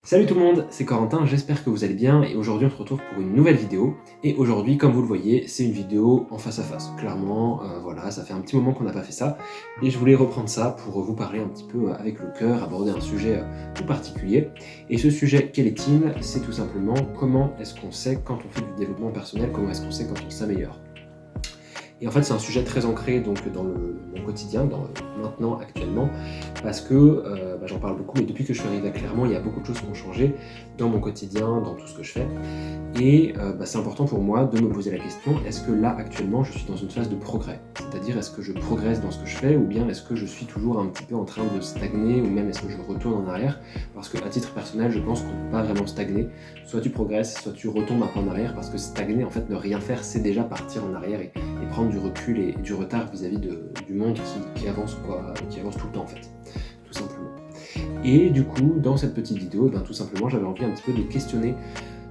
Salut tout le monde, c'est Corentin, j'espère que vous allez bien et aujourd'hui on se retrouve pour une nouvelle vidéo. Et aujourd'hui, comme vous le voyez, c'est une vidéo en face à face. Clairement, voilà, ça fait un petit moment qu'on n'a pas fait ça et je voulais reprendre ça pour vous parler un petit peu avec le cœur, aborder un sujet tout particulier. Et ce sujet, quel est-il? C'est tout simplement comment est-ce qu'on sait quand on fait du développement personnel, comment est-ce qu'on sait quand on s'améliore. Et en fait, c'est un sujet très ancré donc, dans mon quotidien, maintenant, actuellement, parce que j'en parle beaucoup, mais depuis que je suis arrivé à Clermont, il y a beaucoup de choses qui ont changé dans mon quotidien, dans tout ce que je fais. Et c'est important pour moi de me poser la question, est-ce que là, actuellement, je suis dans une phase de progrès? C'est-à-dire, est-ce que je progresse dans ce que je fais, ou bien est-ce que je suis toujours un petit peu en train de stagner, ou même est-ce que je retourne en arrière? Parce qu'à titre personnel, je pense qu'on ne peut pas vraiment stagner. Soit tu progresses, soit tu retombes un peu en arrière, parce que stagner, en fait, ne rien faire, c'est déjà partir en arrière et prendre du recul et du retard vis-à-vis du monde qui avance tout le temps en fait, tout simplement. Et du coup, dans cette petite vidéo, tout simplement, j'avais envie un petit peu de questionner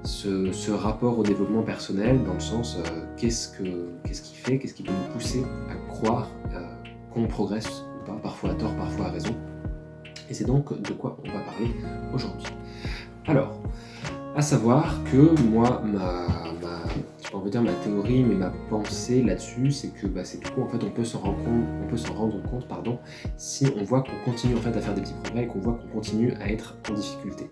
ce rapport au développement personnel, dans le sens qu'est-ce qui peut nous pousser à croire qu'on progresse ou pas, parfois à tort, parfois à raison. Et c'est donc de quoi on va parler aujourd'hui. Alors, à savoir que moi, ma théorie, mais ma pensée là-dessus, c'est que c'est du coup, en fait, on peut s'en rendre compte, si on voit qu'on continue en fait à faire des petits progrès et qu'on voit qu'on continue à être en difficulté.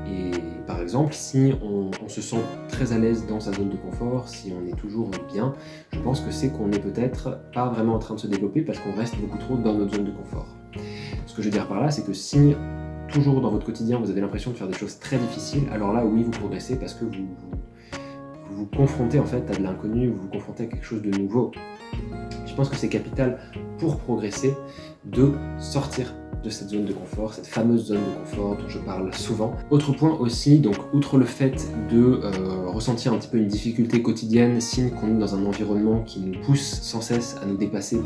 Et par exemple, si on se sent très à l'aise dans sa zone de confort, si on est toujours bien, je pense que c'est qu'on n'est peut-être pas vraiment en train de se développer parce qu'on reste beaucoup trop dans notre zone de confort. Ce que je veux dire par là, c'est que si toujours dans votre quotidien vous avez l'impression de faire des choses très difficiles, alors là oui vous progressez parce que vous confrontez en fait à de l'inconnu, vous vous confrontez à quelque chose de nouveau. Je pense que c'est capital pour progresser de sortir de cette zone de confort, cette fameuse zone de confort dont je parle souvent. Autre point aussi, donc outre le fait de ressentir un petit peu une difficulté quotidienne, signe qu'on est dans un environnement qui nous pousse sans cesse à nous dépasser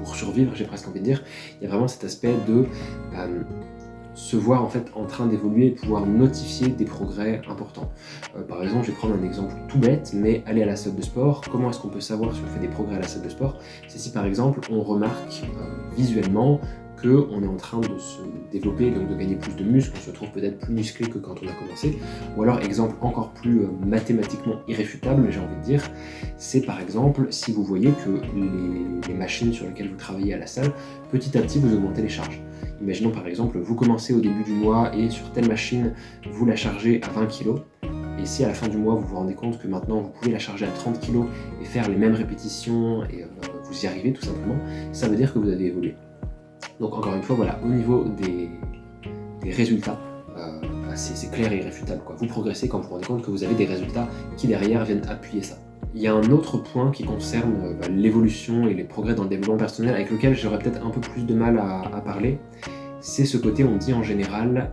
pour survivre, j'ai presque envie de dire, il y a vraiment cet aspect de se voir en fait en train d'évoluer et pouvoir notifier des progrès importants. Par exemple, je vais prendre un exemple tout bête, mais aller à la salle de sport, comment est-ce qu'on peut savoir si on fait des progrès à la salle de sport? C'est si par exemple on remarque visuellement qu'on est en train de se développer, donc de gagner plus de muscles, on se trouve peut-être plus musclé que quand on a commencé. Ou alors, exemple encore plus mathématiquement irréfutable, j'ai envie de dire, c'est par exemple si vous voyez que les machines sur lesquelles vous travaillez à la salle, petit à petit vous augmentez les charges. Imaginons par exemple, vous commencez au début du mois et sur telle machine, vous la chargez à 20 kg. Et si à la fin du mois, vous vous rendez compte que maintenant, vous pouvez la charger à 30 kg et faire les mêmes répétitions et vous y arrivez tout simplement, ça veut dire que vous avez évolué. Donc encore une fois, voilà, au niveau des résultats, c'est clair et irréfutable, quoi. Vous progressez quand vous vous rendez compte que vous avez des résultats qui derrière viennent appuyer ça. Il y a un autre point qui concerne l'évolution et les progrès dans le développement personnel avec lequel j'aurais peut-être un peu plus de mal à parler. C'est ce côté, on dit en général,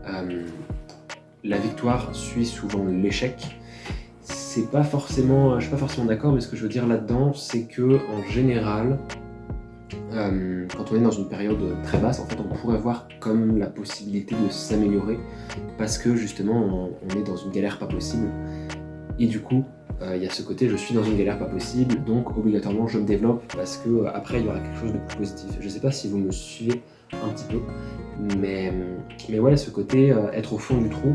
la victoire suit souvent l'échec. Je suis pas forcément d'accord, mais ce que je veux dire là-dedans, c'est que en général, quand on est dans une période très basse, en fait, on pourrait voir comme la possibilité de s'améliorer parce que justement, on est dans une galère pas possible. Et du coup, il y a ce côté, je suis dans une galère pas possible, donc obligatoirement je me développe parce que après il y aura quelque chose de plus positif. Je sais pas si vous me suivez un petit peu, mais ouais, ce côté être au fond du trou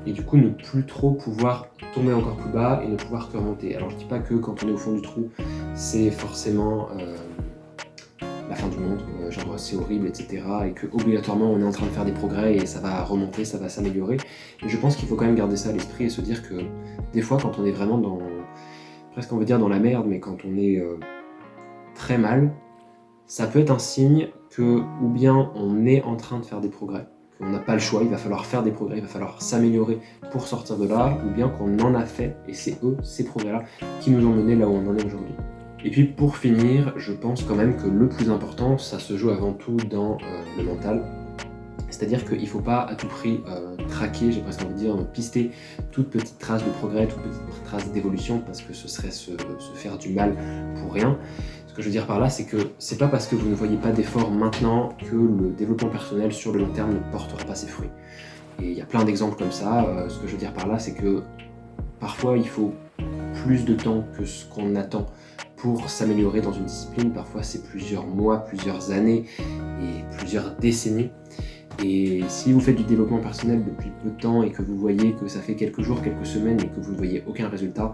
et du coup ne plus trop pouvoir tomber encore plus bas et ne pouvoir que remonter. Alors je dis pas que quand on est au fond du trou, c'est forcément la fin du monde, genre c'est horrible, etc. Et que obligatoirement on est en train de faire des progrès et ça va remonter, ça va s'améliorer. Mais je pense qu'il faut quand même garder ça à l'esprit et se dire que des fois quand on est vraiment presque on veut dire dans la merde, mais quand on est très mal, ça peut être un signe que ou bien on est en train de faire des progrès, qu'on n'a pas le choix, il va falloir faire des progrès, il va falloir s'améliorer pour sortir de là, ou bien qu'on en a fait et c'est ces progrès-là, qui nous ont mené là où on en est aujourd'hui. Et puis pour finir, je pense quand même que le plus important, ça se joue avant tout dans le mental. C'est-à-dire qu'il ne faut pas à tout prix traquer, j'ai presque envie de dire, pister toute petite trace de progrès, toute petite trace d'évolution, parce que ce serait se faire du mal pour rien. Ce que je veux dire par là, c'est que c'est pas parce que vous ne voyez pas d'effort maintenant que le développement personnel sur le long terme ne portera pas ses fruits. Et il y a plein d'exemples comme ça. Ce que je veux dire par là, c'est que parfois il faut plus de temps que ce qu'on attend pour s'améliorer dans une discipline. Parfois c'est plusieurs mois, plusieurs années et plusieurs décennies. Et si vous faites du développement personnel depuis peu de temps et que vous voyez que ça fait quelques jours, quelques semaines et que vous ne voyez aucun résultat,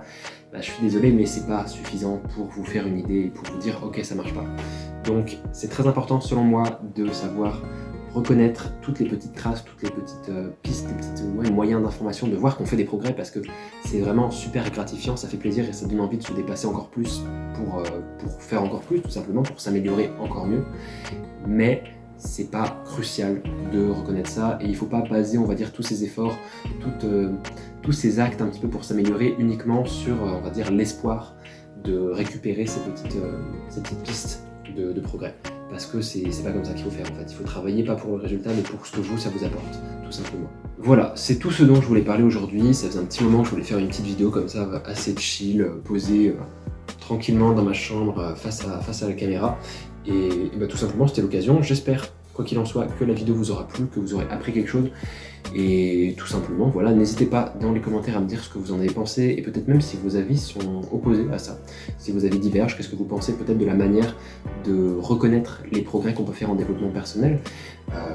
je suis désolé, mais c'est pas suffisant pour vous faire une idée et pour vous dire ok, ça marche pas. Donc c'est très important selon moi de savoir reconnaître toutes les petites traces, toutes les petites pistes, les petits moyens d'information, de voir qu'on fait des progrès, parce que c'est vraiment super gratifiant, ça fait plaisir et ça donne envie de se dépasser encore plus pour faire encore plus, tout simplement, pour s'améliorer encore mieux. Mais c'est pas crucial de reconnaître ça et il faut pas baser, on va dire, tous ces efforts, tous ces actes un petit peu pour s'améliorer uniquement sur, on va dire, l'espoir de récupérer ces petites pistes de progrès. Parce que c'est pas comme ça qu'il faut faire en fait. Il faut travailler pas pour le résultat mais pour ce que vous, ça vous apporte, tout simplement. Voilà, c'est tout ce dont je voulais parler aujourd'hui. Ça faisait un petit moment que je voulais faire une petite vidéo comme ça, assez chill, posée tranquillement dans ma chambre face à la caméra. Et tout simplement, c'était l'occasion. J'espère, quoi qu'il en soit, que la vidéo vous aura plu, que vous aurez appris quelque chose. Et tout simplement, voilà, n'hésitez pas dans les commentaires à me dire ce que vous en avez pensé et peut-être même si vos avis sont opposés à ça. Si vos avis divergent, qu'est-ce que vous pensez peut-être de la manière de reconnaître les progrès qu'on peut faire en développement personnel?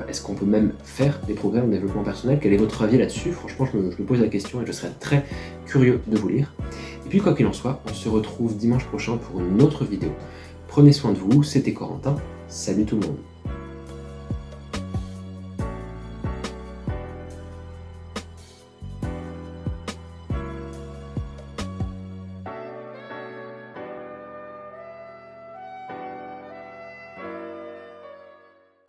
Est-ce qu'on peut même faire des progrès en développement personnel? Quel est votre avis là-dessus? Franchement, je me pose la question et je serais très curieux de vous lire. Et puis, quoi qu'il en soit, on se retrouve dimanche prochain pour une autre vidéo. Prenez soin de vous, c'était Corentin, salut tout le monde.